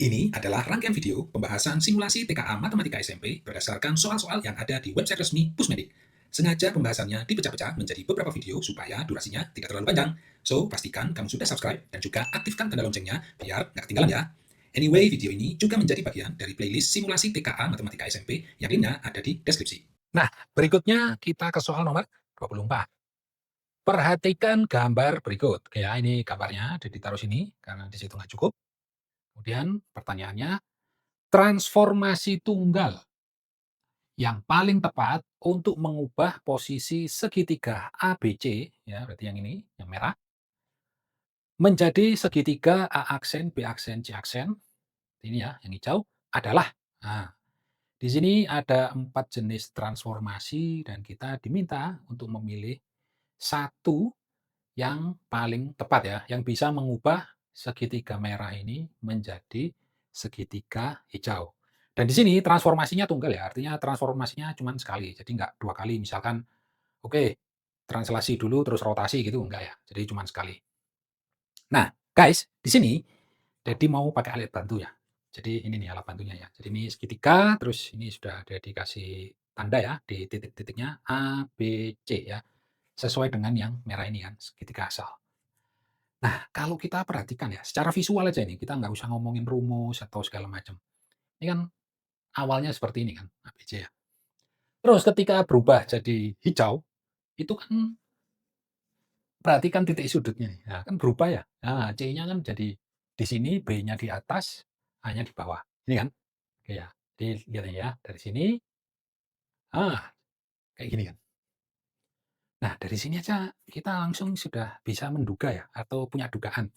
Ini adalah rangkaian video pembahasan simulasi TKA Matematika SMP berdasarkan soal-soal yang ada di website resmi Pusmedik. Sengaja pembahasannya dipecah-pecah menjadi beberapa video supaya durasinya tidak terlalu panjang. So, pastikan kamu sudah subscribe dan juga aktifkan tanda loncengnya biar nggak ketinggalan ya. Anyway, video ini juga menjadi bagian dari playlist simulasi TKA Matematika SMP yang linknya ada di deskripsi. Nah, berikutnya kita ke soal nomor 24. Perhatikan gambar berikut. Ya, ini gambarnya ditaruh sini karena di situ nggak cukup. Kemudian pertanyaannya, transformasi tunggal yang paling tepat untuk mengubah posisi segitiga ABC, ya berarti yang ini, yang merah, menjadi segitiga A aksen, B aksen, C aksen, ini ya, yang hijau, adalah. Nah, di sini ada 4 jenis transformasi dan kita diminta untuk memilih satu yang paling tepat ya, yang bisa mengubah segitiga merah ini menjadi segitiga hijau. Dan di sini transformasinya tunggal ya, artinya transformasinya cuma sekali, jadi nggak 2 kali. Misalkan, oke, translasi dulu terus rotasi gitu, enggak ya, jadi cuma sekali. Nah, guys, di sini jadi mau pakai alat bantu ya. Jadi ini nih alat bantunya ya. Jadi ini segitiga, terus ini sudah ada dikasih tanda ya di titik-titiknya A, B, C ya. Sesuai dengan yang merah ini kan, segitiga asal. Nah, kalau kita perhatikan ya, secara visual aja ini, kita nggak usah ngomongin rumus atau segala macam. Ini kan awalnya seperti ini kan, ABC ya. Terus ketika berubah jadi hijau, itu kan perhatikan titik sudutnya nih. Nah, kan berubah ya. Nah, C-nya kan jadi di sini, B-nya di atas, A-nya di bawah. Ini kan? Oke ya. Jadi lihat ya, dari sini, kayak gini kan. Nah, dari sini aja kita langsung sudah bisa menduga ya, atau punya dugaan.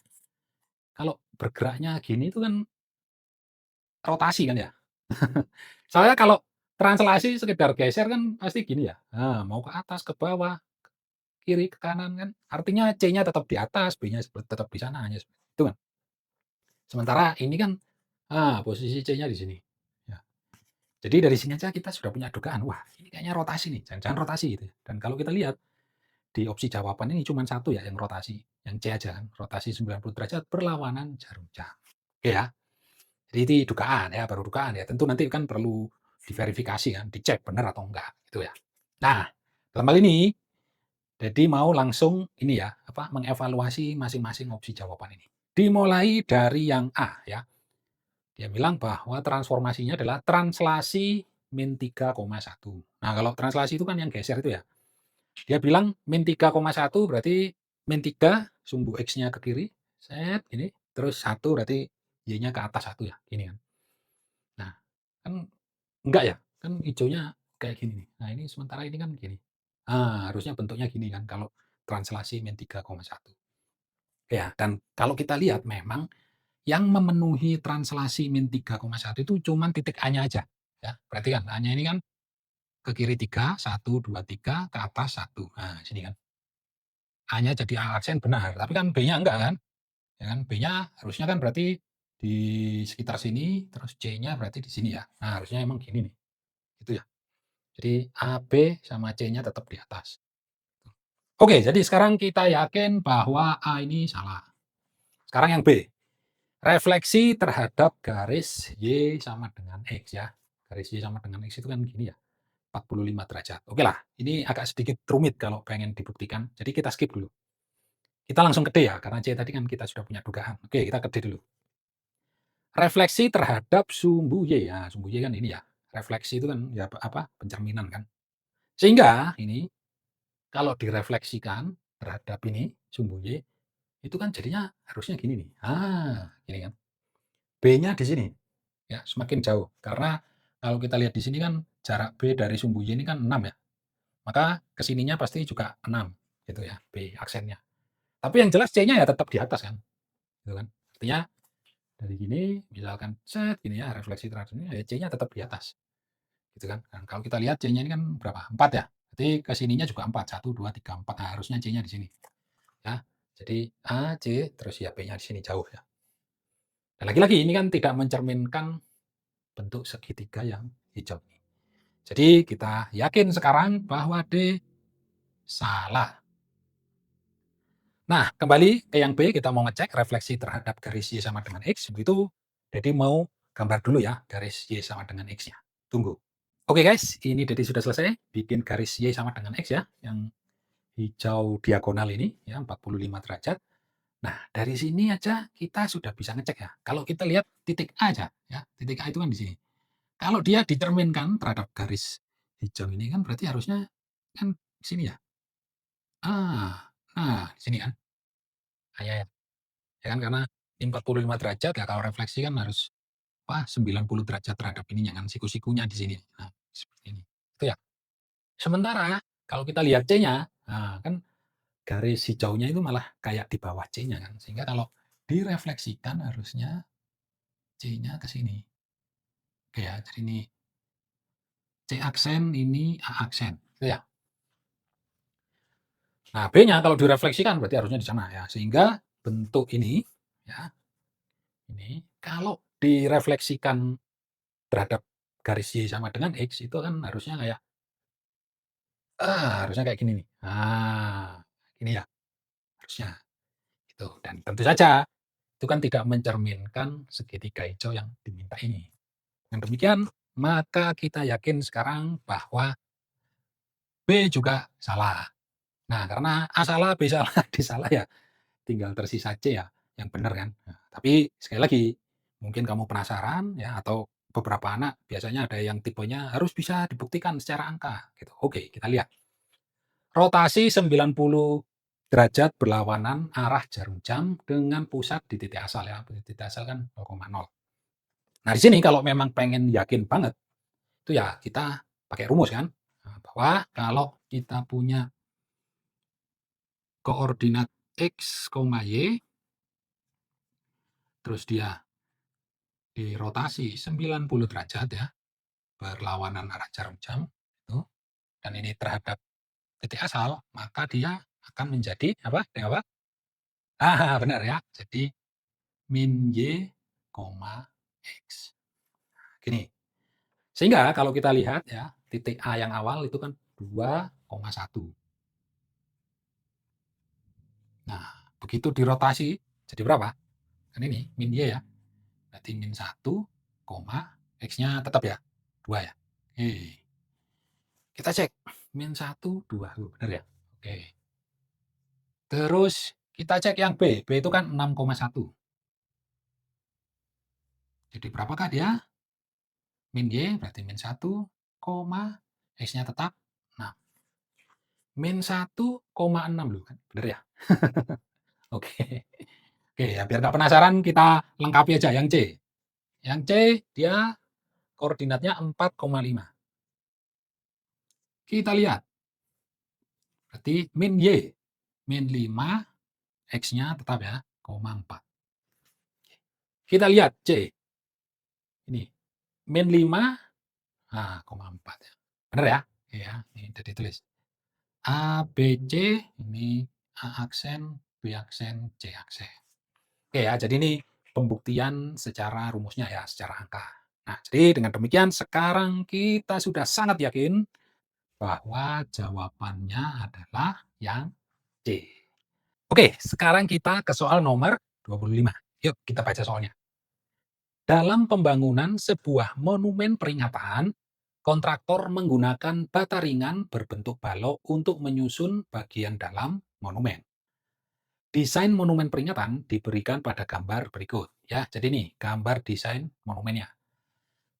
Kalau bergeraknya gini itu kan rotasi kan ya. Soalnya kalau translasi sekedar geser kan pasti gini ya, mau ke atas, ke bawah, kiri, ke kanan kan, artinya C-nya tetap di atas, B-nya tetap di sana, hanya seperti itu kan. Sementara ini kan, posisi C-nya di sini. Ya. Jadi dari sini aja kita sudah punya dugaan, wah ini kayaknya rotasi nih, jangan-jangan rotasi gitu ya. Dan kalau kita lihat di opsi jawaban ini cuma satu ya yang rotasi, yang C aja kan, rotasi 90 derajat berlawanan jarum jam. Oke ya. Jadi itu dugaan ya, baru dugaan ya. Tentu nanti kan perlu diverifikasi kan, dicek benar atau enggak gitu ya. Nah, dalam hal ini jadi mau langsung ini ya, apa mengevaluasi masing-masing opsi jawaban ini. Dimulai dari yang A ya. Dia bilang bahwa transformasinya adalah translasi min 3,1. Nah, kalau translasi itu kan yang geser itu ya. Dia bilang min 3,1 berarti min 3 sumbu X-nya ke kiri, set ini, terus 1 berarti Y-nya ke atas 1 ya, gini kan. Nah, kan enggak ya, kan hijaunya kayak gini nih. Nah, ini sementara ini kan gini. Harusnya bentuknya gini kan kalau translasi min 3,1. Ya, dan kalau kita lihat memang yang memenuhi translasi min 3,1 itu cuman titik A-nya aja, ya. Perhatikan A-nya ini kan ke kiri 3, 1, 2, 3, ke atas 1. Nah, sini kan. A-nya jadi A aksen benar, tapi kan B-nya enggak kan, ya kan. B-nya harusnya kan berarti di sekitar sini, terus C-nya berarti di sini ya. Nah, harusnya emang gini nih, gitu ya. Jadi A, B, sama C-nya tetap di atas. Oke, jadi sekarang kita yakin bahwa A ini salah. Sekarang yang B, refleksi terhadap garis Y sama dengan X ya. Garis Y sama dengan X itu kan gini ya, 45 derajat. Oke lah, ini agak sedikit rumit kalau pengen dibuktikan. Jadi kita skip dulu. Kita langsung ke D ya, karena C tadi kan kita sudah punya dugaan. Oke, kita ke D dulu. Refleksi terhadap sumbu Y. Nah, sumbu Y kan ini ya. Refleksi itu kan ya apa? Pencerminan kan. Sehingga ini kalau direfleksikan terhadap ini sumbu Y, itu kan jadinya harusnya gini nih. Gini kan. B-nya di sini ya, semakin jauh. Karena kalau kita lihat di sini kan jarak B dari sumbu Y ini kan 6 ya. Maka kesininya pasti juga 6 gitu ya, B aksennya. Tapi yang jelas C-nya ya tetap di atas kan. Gitu kan. Artinya dari gini misalkan set gini ya, refleksi terhadap ini ya C-nya tetap di atas. Gitu kan. Dan kalau kita lihat C-nya ini kan berapa? 4 ya. Berarti kesininya juga 4, 1, 2, 3, 4. Nah, harusnya C-nya di sini. Ya. Jadi A, C, terus ya B-nya di sini jauh ya. Dan lagi-lagi ini kan tidak mencerminkan bentuk segitiga yang hijau ini. Jadi kita yakin sekarang bahwa D salah. Nah, kembali ke yang B, kita mau ngecek refleksi terhadap garis Y sama dengan X, begitu Jadi mau gambar dulu ya garis Y sama dengan X-nya. Tunggu. Oke guys, ini Dedi sudah selesai bikin garis Y sama dengan X ya, yang hijau diagonal ini ya 45 derajat. Nah, dari sini aja kita sudah bisa ngecek ya. Kalau kita lihat titik A aja ya, titik A itu kan di sini. Kalau dia dicerminkan terhadap garis hijau ini kan berarti harusnya kan sini ya. Nah di sini kan. Ah, ya, ya. Ya kan karena 45 derajat ya kalau refleksi kan harus 90 derajat terhadap ininya kan, siku-sikunya di sini. Nah, seperti ini. Itu ya. Sementara kalau kita lihat C-nya, nah kan garis hijaunya itu malah kayak di bawah C-nya kan. Sehingga kalau direfleksikan harusnya C-nya ke sini. Oke ya, jadi ini C aksen, ini A aksen. Itu ya. Nah, B-nya kalau direfleksikan berarti harusnya di sana ya. Sehingga bentuk ini ya, ini kalau direfleksikan terhadap garis Y sama dengan X itu kan harusnya kayak gini nih. Ini ya harusnya itu. Dan tentu saja itu kan tidak mencerminkan segitiga hijau yang diminta ini. Dengan demikian, maka kita yakin sekarang bahwa B juga salah. Nah, karena A salah, B salah, D salah ya, tinggal tersisa C ya, yang benar kan. Nah, tapi sekali lagi, mungkin kamu penasaran ya, atau beberapa anak biasanya ada yang tipenya harus bisa dibuktikan secara angka gitu. Oke, kita lihat. Rotasi 90 derajat berlawanan arah jarum jam dengan pusat di titik asal ya. Titik asal kan 0,0. Nah, di sini kalau memang pengen yakin banget, itu ya kita pakai rumus kan. Nah, bahwa kalau kita punya koordinat X, Y, terus dia dirotasi 90 derajat ya, berlawanan arah jarum jam, itu, dan ini terhadap titik asal, maka dia akan menjadi apa? Apa? Benar ya. Jadi min Y, X. Gini. Sehingga kalau kita lihat ya, titik A yang awal itu kan 2,1. Nah, begitu dirotasi jadi berapa? Kan ini min Y ya. Berarti min 1, X-nya tetap ya, 2 ya. Oke. Kita cek. Min 1, 2. Benar ya? Oke. Terus kita cek yang B. B itu kan 6,1. Jadi berapakah dia? Min Y berarti min 1, X-nya tetap 6. Min 1,6 loh kan? Benar ya? Oke. Oke ya, biar nggak penasaran kita lengkapi aja yang C. Yang C dia koordinatnya 4,5. Kita lihat. Berarti min Y. Min 5, X-nya tetap ya, 4. Kita lihat C. Ini. Min 5, 4 ya. Benar ya? Iya, ini udah ditulis. A, B, C, ini A aksen, B aksen, C aksen. Oke ya, jadi ini pembuktian secara rumusnya ya, secara angka. Nah, jadi dengan demikian sekarang kita sudah sangat yakin bahwa jawabannya adalah yang C. Oke, sekarang kita ke soal nomor 25. Yuk kita baca soalnya. Dalam pembangunan sebuah monumen peringatan, kontraktor menggunakan bata ringan berbentuk balok untuk menyusun bagian dalam monumen. Desain monumen peringatan diberikan pada gambar berikut. Ya, jadi nih gambar desain monumennya.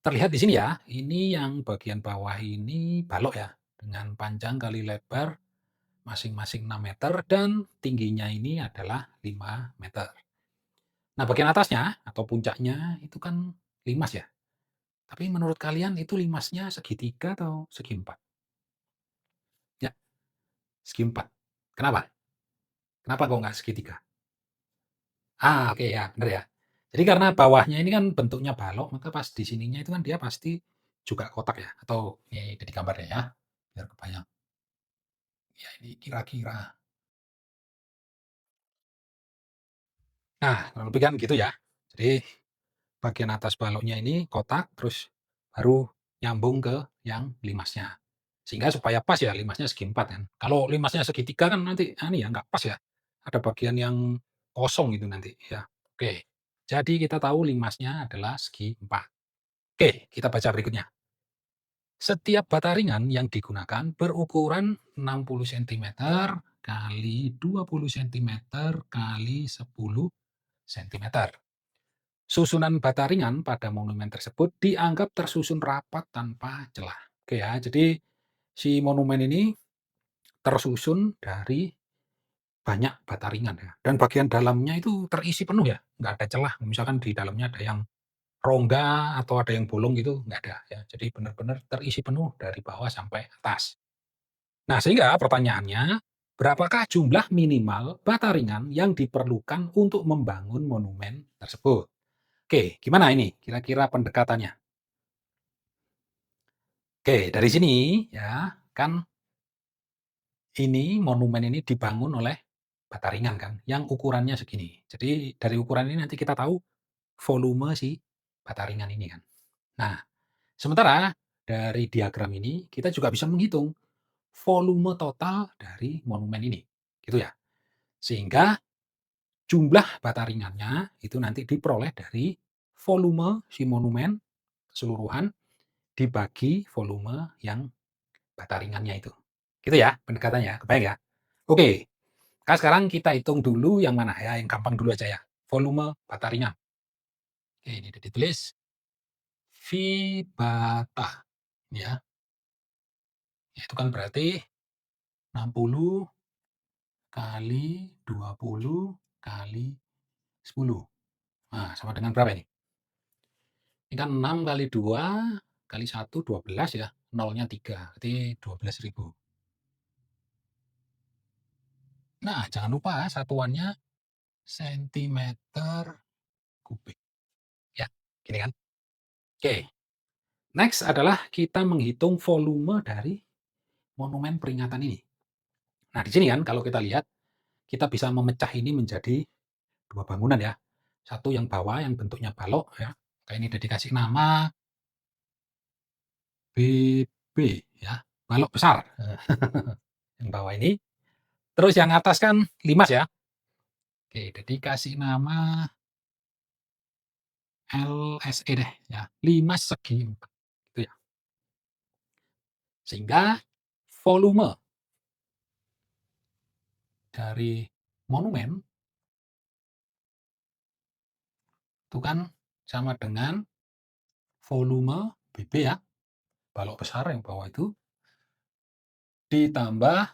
Terlihat di sini ya, ini yang bagian bawah ini balok ya, dengan panjang kali lebar masing-masing 6 meter dan tingginya ini adalah 5 meter. Nah, bagian atasnya atau puncaknya itu kan limas ya. Tapi menurut kalian itu limasnya segitiga atau segi empat? Ya, segi empat. Kenapa? Kenapa kok nggak segitiga? Oke ya, bener ya. Jadi karena bawahnya ini kan bentuknya balok, maka pas di sininya itu kan dia pasti juga kotak ya. Atau ini jadi gambarnya ya, biar kebayang. Ya ini kira-kira. Nah, kurang lebih kan gitu ya. Jadi bagian atas baloknya ini kotak, terus baru nyambung ke yang limasnya. Sehingga supaya pas ya limasnya segi empat kan. Kalau limasnya segitiga kan nanti ya nggak pas ya. Ada bagian yang kosong gitu nanti ya. Oke. Jadi kita tahu limasnya adalah segi 4. Oke, kita baca berikutnya. Setiap bata ringan yang digunakan berukuran 60 sentimeter kali 20 sentimeter kali 10 sentimeter. Susunan bata ringan pada monumen tersebut dianggap tersusun rapat tanpa celah. Oke ya, jadi si monumen ini tersusun dari banyak bata ringan ya, dan bagian dalamnya itu terisi penuh ya, nggak ada celah. Misalkan di dalamnya ada yang rongga atau ada yang bolong gitu, nggak ada ya. Jadi benar-benar terisi penuh dari bawah sampai atas. Nah, sehingga pertanyaannya, berapakah jumlah minimal bata ringan yang diperlukan untuk membangun monumen tersebut? Oke, gimana ini kira-kira pendekatannya? Oke, dari sini ya, kan ini monumen ini dibangun oleh bata ringan kan, yang ukurannya segini. Jadi dari ukuran ini nanti kita tahu volume si bata ringan ini kan. Nah, sementara dari diagram ini kita juga bisa menghitung volume total dari monumen ini, gitu ya. Sehingga jumlah bata ringannya itu nanti diperoleh dari volume si monumen keseluruhan dibagi volume yang bata ringannya itu. Gitu ya pendekatannya, kebayang ya? Oke, sekarang kita hitung dulu yang mana ya, yang gampang dulu aja ya. Volume bata ringan. Oke, ini udah ditulis. V bata, ya. Itu kan berarti 60 kali 20 kali 10. Nah, sama dengan berapa ini? Ini kan 6 kali 2 kali 1, 12 ya. Nolnya 3, berarti 12.000. Nah, jangan lupa satuannya sentimeter kubik. Ya, gini kan. Oke, next adalah kita menghitung volume dari monumen peringatan ini. Nah, di sini kan kalau kita lihat, kita bisa memecah ini menjadi 2 bangunan ya. Satu yang bawah yang bentuknya balok ya, kayak ini udah dikasih nama BB ya, balok besar. Yang bawah ini. Terus yang atas kan limas ya. Oke, udah dikasih nama LSE deh ya, limas segi 4 gitu ya. Sehingga volume dari monumen itu kan sama dengan volume BB ya, balok besar yang bawah itu, ditambah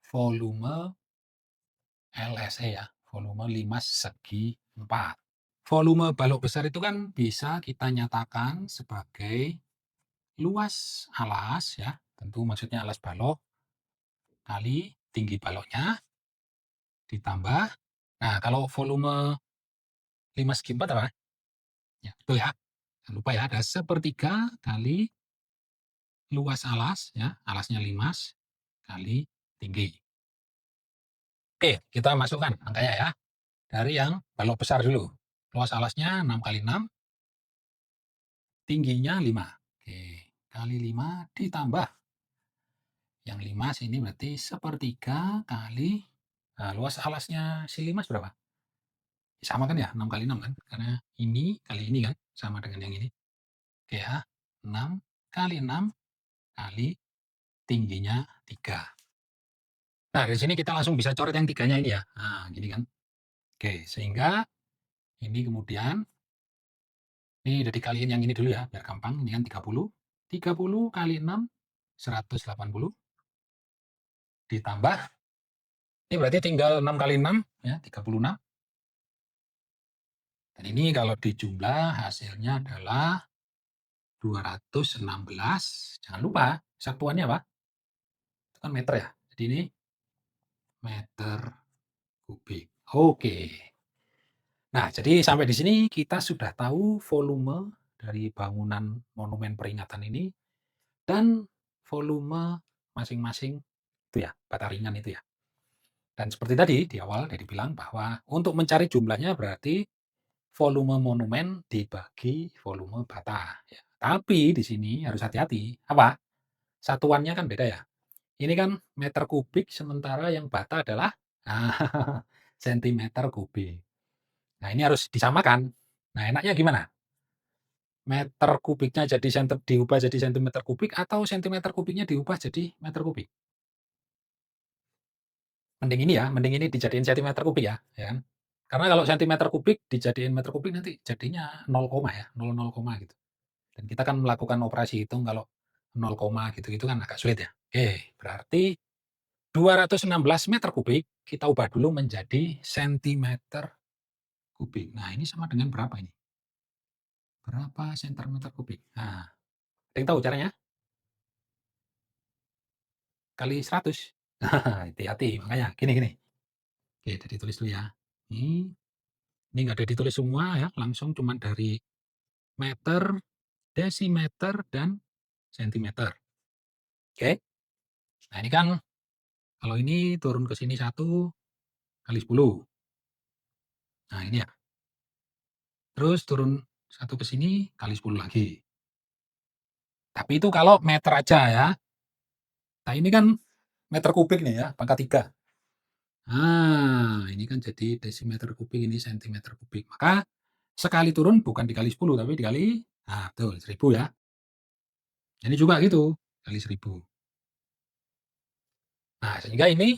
volume LSE ya, volume limas segi 4. Volume balok besar itu kan bisa kita nyatakan sebagai luas alas ya, tentu maksudnya alas balok kali tinggi baloknya ditambah, nah kalau volume limas segi 4 apa? Ya, betul ya. Jangan lupa ya, ada sepertiga kali luas alas ya, alasnya limas kali tinggi. Oke, kita masukkan angkanya ya. Dari yang balok besar dulu. Luas alasnya 6 kali 6, tingginya 5. Oke, kali 5 ditambah yang limas ini berarti sepertiga kali, nah, luas alasnya si limas berapa? Sama kan ya, 6 kali 6 kan? Karena ini kali ini kan, sama dengan yang ini. Oke ya, 6 kali 6 kali tingginya 3. Nah, dari sini kita langsung bisa coret yang tiganya ini ya. Nah, gini kan. Oke, sehingga ini kemudian, ini udah dikaliin yang ini dulu ya, biar gampang. Ini kan 30. 30 kali 6, 180. Ditambah, ini berarti tinggal 6 kali 6, ya, 36. Dan ini kalau dijumlah hasilnya adalah 216. Jangan lupa, satuannya apa? Itu kan meter ya. Jadi ini meter kubik. Oke. Nah, jadi sampai di sini kita sudah tahu volume dari bangunan monumen peringatan ini dan volume masing-masing itu ya, bata ringan itu ya. Dan seperti tadi di awal Dedi bilang bahwa untuk mencari jumlahnya berarti volume monumen dibagi volume bata ya. Tapi di sini harus hati-hati. Apa? Satuannya kan beda ya. Ini kan meter kubik sementara yang bata adalah sentimeter kubik. Nah, ini harus disamakan. Nah, enaknya gimana? Meter kubiknya diubah jadi sentimeter kubik atau sentimeter kubiknya diubah jadi meter kubik? Mending ini dijadiin sentimeter kubik ya, ya kan? Karena kalau sentimeter kubik dijadiin meter kubik nanti jadinya 0 koma ya, 0, gitu. Dan kita kan melakukan operasi hitung kalau 0 koma gitu-gitu kan agak sulit ya. Oke, berarti 216 meter kubik kita ubah dulu menjadi sentimeter kubik. Nah, ini sama dengan berapa ini? Berapa sentimeter kubik? Nah, ada yang tahu caranya? Kali 100. Hati-hati, makanya gini gini. Oke, jadi tulis dulu ya. Ini nggak ada ditulis semua ya, langsung cuman dari meter, desimeter, dan sentimeter. Oke. Nah, ini kan kalau ini turun ke sini 1 kali 10. Nah, ini ya. Terus turun 1 ke sini kali 10 lagi. Tapi itu kalau meter aja ya. Nah, ini kan meter kubik nih ya, pangkat 3. Nah, ini kan jadi desimeter kubik, ini sentimeter kubik. Maka sekali turun bukan dikali 10, tapi dikali, nah betul, 1000 ya. Ini juga gitu, kali 1000. Nah, sehingga ini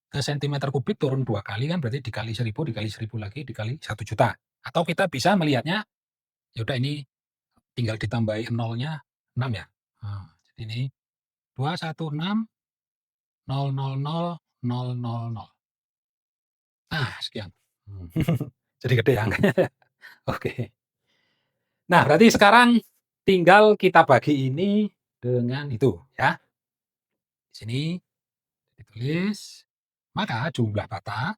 ke sentimeter kubik turun 2 kali kan berarti dikali 1000 lagi dikali 1.000.000. Atau kita bisa melihatnya, ya udah ini tinggal ditambahin nolnya 6 ya. Nah, jadi ini 216.000.000. Nah, sekian. Jadi gede ya angkanya. Oke. Nah, berarti sekarang tinggal kita bagi ini dengan itu ya. Di sini ditulis, maka jumlah bata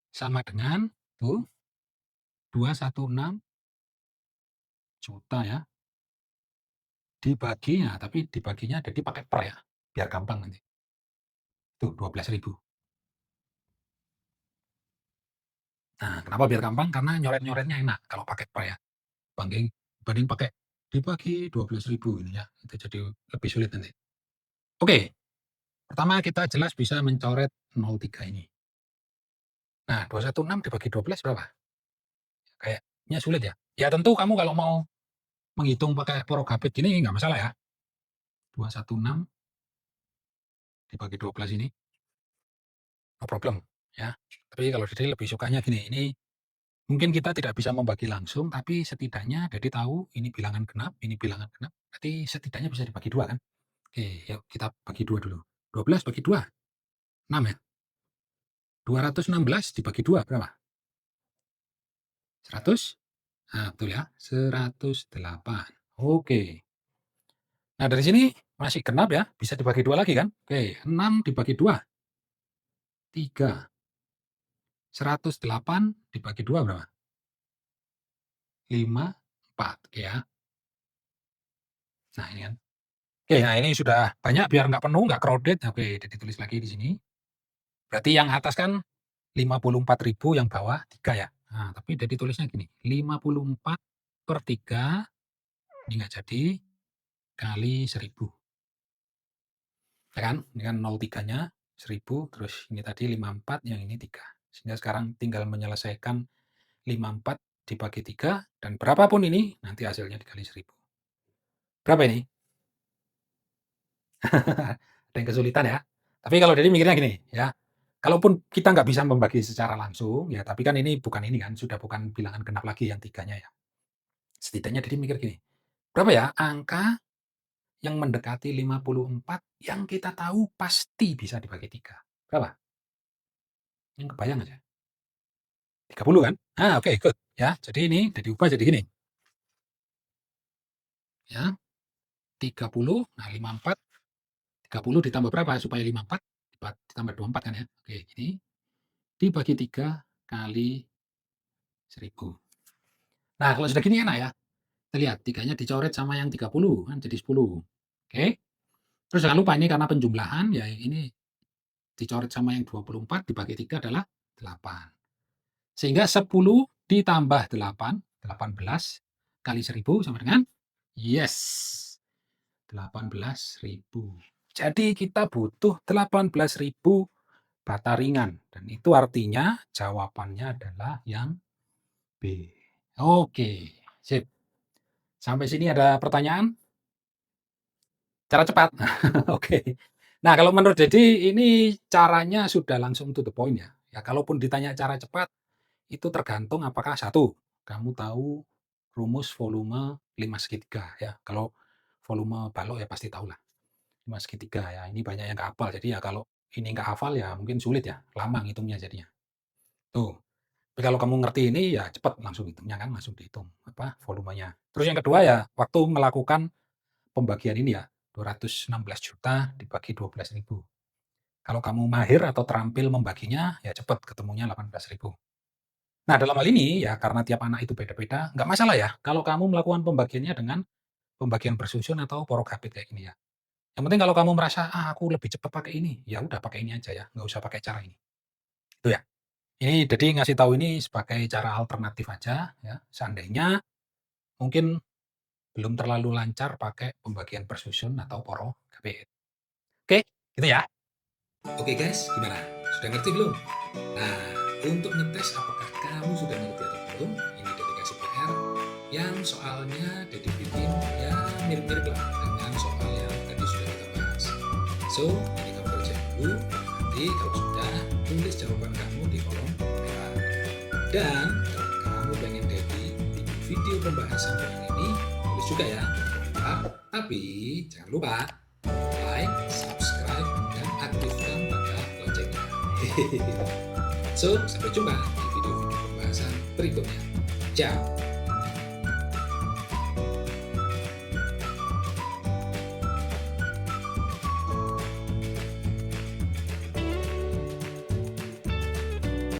sama dengan tuh 216 juta ya, dibaginya, tapi dibaginya jadi pakai per ya, biar gampang nanti. Tuh 12.000. Nah, kenapa biar gampang? Karena nyoret-nyoretnya enak kalau pakai per ya. Banding banding pakai dibagi 12.000 ini ya, itu jadi lebih sulit nanti. Oke, pertama kita jelas bisa mencoret 03 ini. Nah, 216 dibagi 12 berapa? Kayaknya sulit ya. Ya tentu kamu kalau mau menghitung pakai porogabit gini nggak masalah ya. 216 dibagi 12 ini, no problem ya. Tapi kalau jadi lebih sukanya gini, ini mungkin kita tidak bisa membagi langsung, tapi setidaknya jadi tahu ini bilangan genap, ini bilangan genap. Berarti setidaknya bisa dibagi 2 kan? Oke, yuk kita bagi 2 dulu. 12 bagi 2, 6 ya. 216 dibagi 2 berapa? 100? Nah, betul ya, 108. Oke. Nah, dari sini masih genap ya, bisa dibagi 2 lagi kan? Oke, 6 dibagi 2, 3. 108 dibagi 2 berapa? 5, 4. Oke ya. Nah, ini kan. Oke, nah ini sudah banyak biar nggak penuh, nggak crowded. Oke, jadi tulis lagi di sini. Berarti yang atas kan 54.000, yang bawah 3 ya. Nah, tapi jadi tulisnya gini, 54 per 3, ini nggak jadi, kali 1000. Ya kan? Ini kan 03-nya 1000, terus ini tadi 54, yang ini 3. Sehingga sekarang tinggal menyelesaikan 54 dibagi 3, dan berapapun ini, nanti hasilnya dikali 1000. Berapa ini? Ada yang kesulitan ya. Tapi kalau jadi mikirnya gini ya, kalaupun kita nggak bisa membagi secara langsung ya, tapi kan ini bukan ini kan, sudah bukan bilangan genap lagi yang 3-nya ya. Setidaknya jadi mikir gini, berapa ya angka yang mendekati 54 yang kita tahu pasti bisa dibagi 3? Berapa? Yang kebayang aja. 30 kan? Ah, oke, good ya. Jadi ini udah diubah jadi gini. Ya, 30, nah 54, 30 ditambah berapa supaya 54? Ditambah 24 kan ya. Oke, ini dibagi 3 kali 1000. Nah, kalau sudah gini enak ya. Kita lihat 3-nya dicoret sama yang 30 kan jadi 10. Oke. Terus jangan lupa ini karena penjumlahan ya, ini dicoret sama yang 24 dibagi 3 adalah 8. Sehingga 10 ditambah 8, 18 kali 1000 sama dengan, yes, 18.000. Jadi kita butuh 18.000 bata ringan, dan itu artinya jawabannya adalah yang B. Oke, sip. Sampai sini ada pertanyaan? Cara cepat. Oke. Nah, kalau menurut Dedi ini caranya sudah langsung to the point ya. Ya kalaupun ditanya cara cepat, itu tergantung apakah satu, kamu tahu rumus volume 5 segitiga ya. Kalau volume balok ya pasti tahulah 5 segitiga ya. Ini banyak yang nggak hafal. Jadi ya kalau ini nggak hafal ya mungkin sulit ya, lama ngitungnya jadinya. Tuh. Tapi kalau kamu ngerti ini ya cepat langsung hitungnya kan, langsung dihitung apa volumenya. Terus yang kedua ya waktu melakukan pembagian ini ya, 216 juta dibagi 12.000. Kalau kamu mahir atau terampil membaginya, ya cepat ketemunya 18.000. Nah, dalam hal ini ya karena tiap anak itu beda-beda, nggak masalah ya kalau kamu melakukan pembagiannya dengan pembagian bersusun atau porok habit kayak gini ya. Yang penting kalau kamu merasa, "Ah, aku lebih cepat pakai ini," ya udah pakai ini aja ya, nggak usah pakai cara ini. Itu ya. Ini jadi ngasih tahu ini sebagai cara alternatif aja ya, seandainya mungkin belum terlalu lancar pakai pembagian bersusun atau porok habit. Oke, gitu ya. Oke guys, gimana? Sudah ngerti belum? Nah, untuk ngetes apakah kamu sudah ngerti atau belum, ini Dede kasih PR yang soalnya Dede bikin ya mirip-mirip lah dengan soal yang tadi sudah kita bahas. So, ini kamu kerjain dulu, nanti kalau sudah, tulis jawaban kamu di kolom komentar. Dan kalau kamu pengen Dede bikin video pembahasan yang ini, tulis juga ya di komentar. Tapi jangan lupa like, subscribe, dan aktifkan tanda loncengnya. So, sampai jumpa di video-video pembahasan berikutnya. Ciao!